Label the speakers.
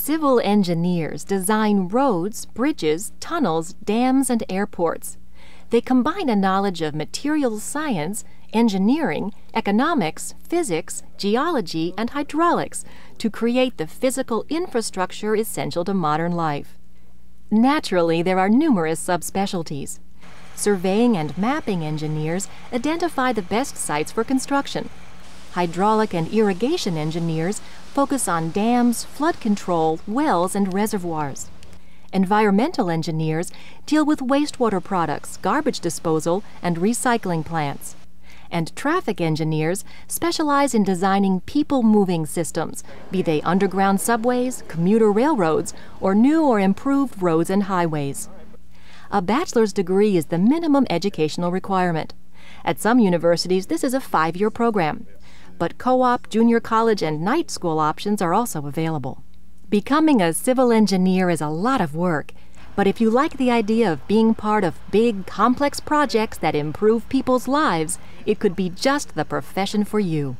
Speaker 1: Civil engineers design roads, bridges, tunnels, dams, and airports. They combine a knowledge of materials science, engineering, economics, physics, geology, and hydraulics to create the physical infrastructure essential to modern life. Naturally, there are numerous subspecialties. Surveying and mapping engineers identify the best sites for construction. Hydraulic and irrigation engineers focus on dams, flood control, wells, and reservoirs. Environmental engineers deal with wastewater products, garbage disposal, and recycling plants. And traffic engineers specialize in designing people-moving systems, be they underground subways, commuter railroads, or new or improved roads and highways. A bachelor's degree is the minimum educational requirement. At some universities, this is a 5-year program. But co-op, junior college, and night school options are also available. Becoming a civil engineer is a lot of work, but if you like the idea of being part of big, complex projects that improve people's lives, it could be just the profession for you.